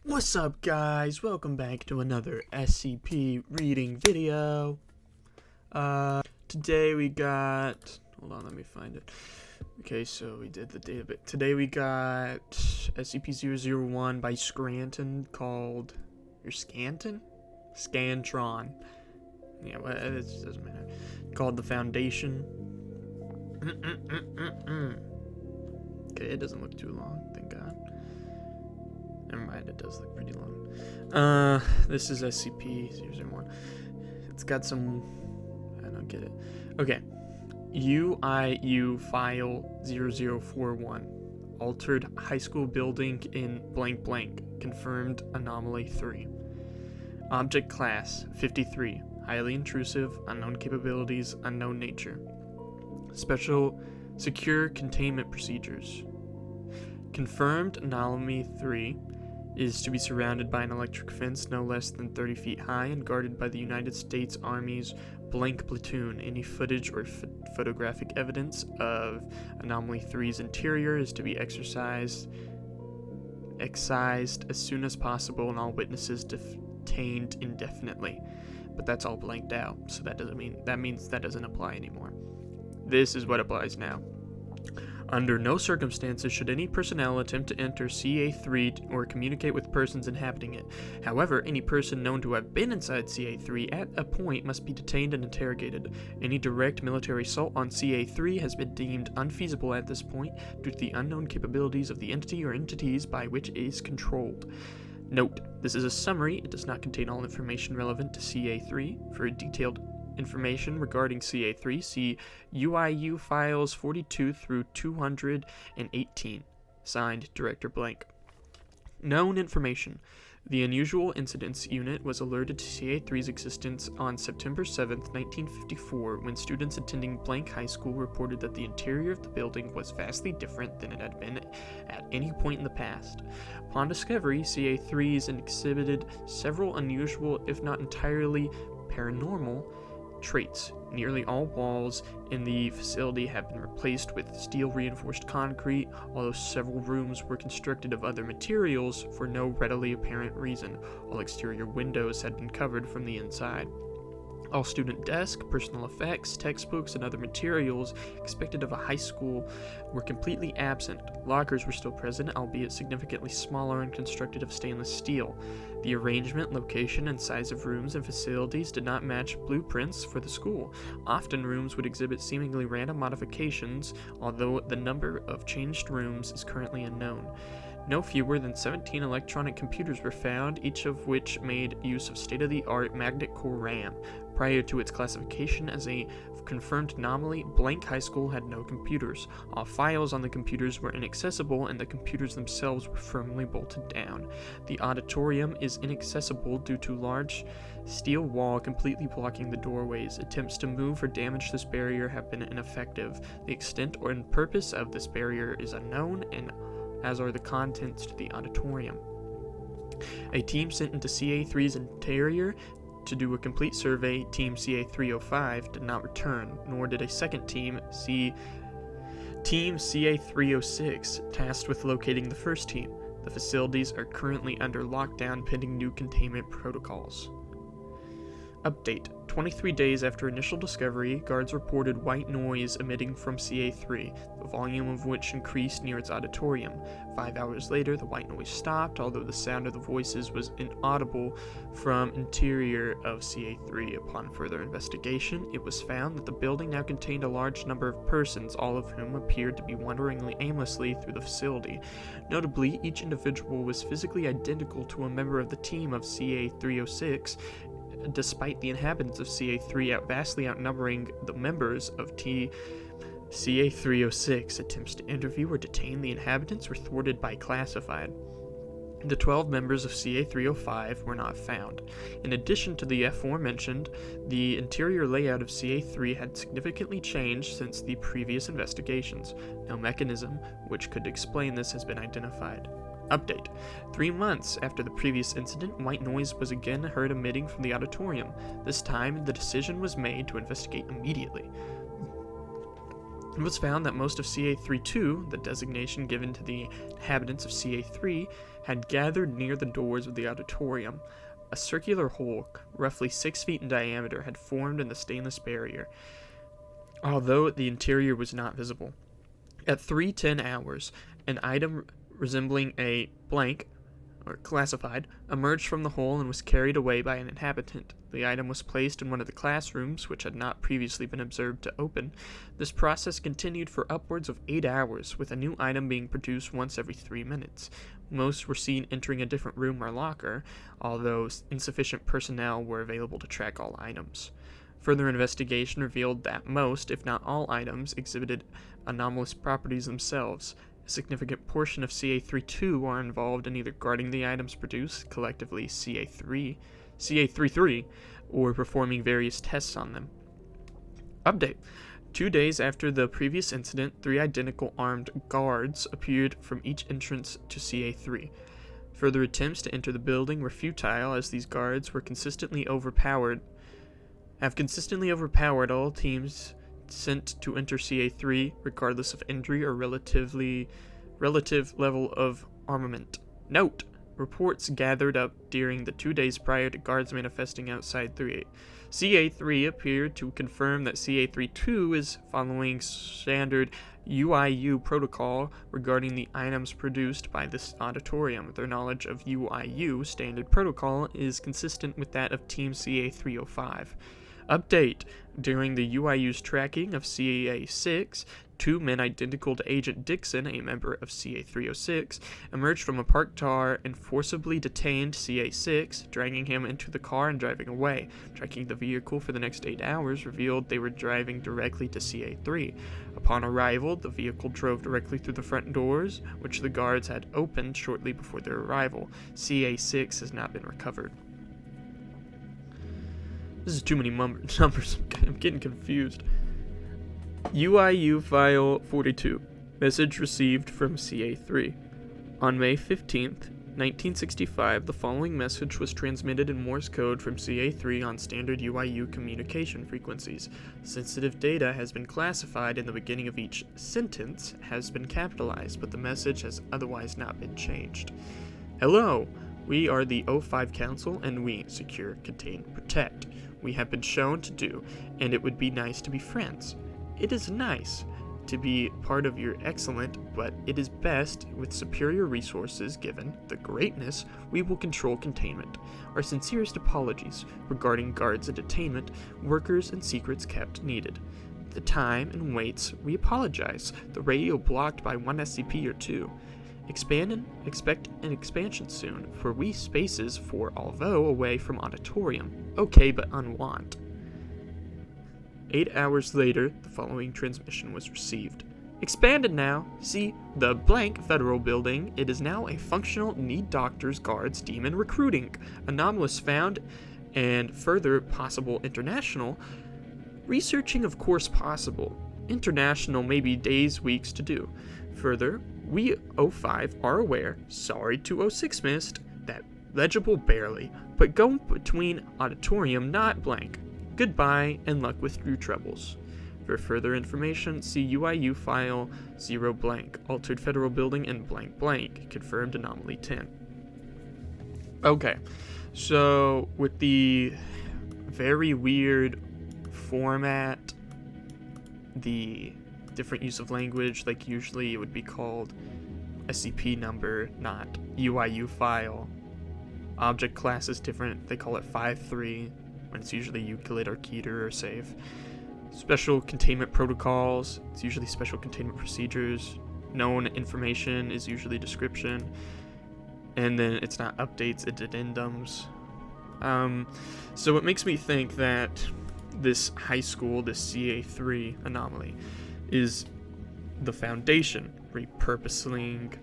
What's up, guys? Welcome back to another SCP reading video. Today we got... Hold on, let me find it. Okay, so we did the data bit. Today we got SCP-001 by Scranton called... Scantron? Yeah, well, it doesn't matter. Called the Foundation. Okay, it doesn't look too long, thank God. Never mind, it does look pretty long. This is SCP-001. It's got some... I don't get it. Okay. UIU File 0041. Altered high school building in blank blank. Confirmed anomaly 3. Object class 53. Highly intrusive. Unknown capabilities. Unknown nature. Special secure containment procedures. Confirmed anomaly 3 is to be surrounded by an electric fence no less than 30 feet high and guarded by the United States Army's blank platoon. Any footage or photographic evidence of Anomaly 3's interior is to be excised as soon as possible and all witnesses detained indefinitely. But that's all blanked out, so that means that doesn't apply anymore. This is what applies now. Under no circumstances should any personnel attempt to enter CA3 or communicate with persons inhabiting it. However, any person known to have been inside CA3 at a point must be detained and interrogated. Any direct military assault on CA3 has been deemed unfeasible at this point due to the unknown capabilities of the entity or entities by which it is controlled. Note, this is a summary. It does not contain all information relevant to CA3. For a detailed information regarding CA3, see UIU Files 42 through 218. Signed, Director Blank. Known information. The Unusual Incidents Unit was alerted to CA3's existence on September 7, 1954, when students attending Blank High School reported that the interior of the building was vastly different than it had been at any point in the past. Upon discovery, CA3's exhibited several unusual, if not entirely paranormal, traits. Nearly all walls in the facility have been replaced with steel-reinforced concrete, although several rooms were constructed of other materials for no readily apparent reason. All exterior windows had been covered from the inside. All student desks, personal effects, textbooks, and other materials expected of a high school were completely absent. Lockers were still present, albeit significantly smaller and constructed of stainless steel. The arrangement, location, and size of rooms and facilities did not match blueprints for the school. Often rooms would exhibit seemingly random modifications, although the number of changed rooms is currently unknown. No fewer than 17 electronic computers were found, each of which made use of state-of-the-art magnet core RAM. Prior to its classification as a confirmed anomaly, Blank High School had no computers. All files on the computers were inaccessible, and the computers themselves were firmly bolted down. The auditorium is inaccessible due to large steel wall completely blocking the doorways. Attempts to move or damage this barrier have been ineffective. The extent or purpose of this barrier is unknown, and as are the contents to the auditorium. A team sent into CA3's interior to do a complete survey, Team CA305, did not return, nor did a second team, Team CA306, tasked with locating the first team. The facilities are currently under lockdown pending new containment protocols. Update. 23 days after initial discovery, guards reported white noise emitting from CA3, the volume of which increased near its auditorium. 5 hours later, the white noise stopped, although the sound of the voices was inaudible from interior of CA3. Upon further investigation, it was found that the building now contained a large number of persons, all of whom appeared to be wandering aimlessly through the facility. Notably, each individual was physically identical to a member of the team of CA306, despite the inhabitants of CA3 vastly outnumbering the members of CA306. Attempts to interview or detain the inhabitants were thwarted by classified. The 12 members of CA305 were not found. In addition to the aforementioned, the interior layout of CA3 had significantly changed since the previous investigations. No mechanism which could explain this has been identified. Update. 3 months after the previous incident, white noise was again heard emitting from the auditorium. This time, the decision was made to investigate immediately. It was found that most of CA-32, the designation given to the inhabitants of CA-3, had gathered near the doors of the auditorium. A circular hole, roughly 6 feet in diameter, had formed in the stainless barrier, although the interior was not visible. At 3:10 hours, an item resembling a blank, or classified, emerged from the hole and was carried away by an inhabitant. The item was placed in one of the classrooms, which had not previously been observed to open. This process continued for upwards of 8 hours, with a new item being produced once every 3 minutes. Most were seen entering a different room or locker, although insufficient personnel were available to track all items. Further investigation revealed that most, if not all, items exhibited anomalous properties themselves. A significant portion of CA-32 are involved in either guarding the items produced, collectively CA-33, or performing various tests on them. Update. 2 days after the previous incident, 3 identical armed guards appeared from each entrance to CA-3. Further attempts to enter the building were futile, as these guards have consistently overpowered all teams sent to enter CA-3, regardless of injury or relative level of armament. Note: reports gathered up during the 2 days prior to guards manifesting outside CA-3 appeared to confirm that CA-32 is following standard UIU protocol regarding the items produced by this auditorium. Their knowledge of UIU standard protocol is consistent with that of Team CA-305. Update. During the UIU's tracking of CA-6, 2 men identical to Agent Dixon, a member of CA-306, emerged from a parked car and forcibly detained CA-6, dragging him into the car and driving away. Tracking the vehicle for the next 8 hours revealed they were driving directly to CA-3. Upon arrival, the vehicle drove directly through the front doors, which the guards had opened shortly before their arrival. CA-6 has not been recovered. This is too many numbers. I'm getting confused. UIU File 42. Message received from CA-3. On May 15th, 1965, the following message was transmitted in Morse code from CA-3 on standard UIU communication frequencies. Sensitive data has been classified, and the beginning of each sentence has been capitalized, but the message has otherwise not been changed. Hello! We are the O5 Council, and we secure, contain, protect. We have been shown to do, and it would be nice to be friends. It is nice to be part of your excellent, but it is best with superior resources given the greatness we will control containment. Our sincerest apologies regarding guards and detainment, workers and secrets kept needed. The time and waits, we apologize. The radio blocked by 1 SCP or 2. Expect an expansion soon, for we spaces for although away from auditorium. Okay, but unwant. 8 hours later, the following transmission was received. Expanded now. See, the blank federal building. It is now a functional need doctors, guards, demon recruiting. Anomalous found, and further possible international. Researching, of course, possible. International may be days, weeks to do. Further, we O5 are aware, sorry 206 missed, that legible barely, but go between auditorium not blank. Goodbye and luck with your troubles. For further information, see UIU file 0 blank, altered federal building and blank blank, confirmed anomaly 10. Okay, so with the very weird format, the different use of language, like usually it would be called SCP number, not UIU file. Object class is different, they call it 5.3, when it's usually Euclid or Keter or Safe. Special containment protocols, it's usually special containment procedures. Known information is usually description. And then it's not updates, it's addendums. So it makes me think that this high school, this CA-3 anomaly, is the Foundation repurposing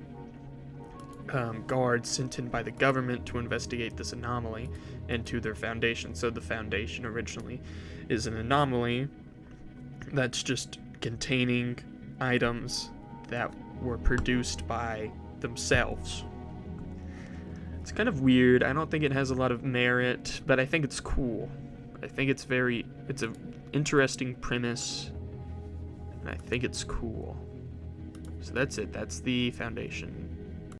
guards sent in by the government to investigate this anomaly into their Foundation. So the Foundation originally is an anomaly that's just containing items that were produced by themselves. It's kind of weird. I don't think it has a lot of merit, but I think it's cool. I think it's an interesting premise. and I think it's cool. So that's it. That's the Foundation.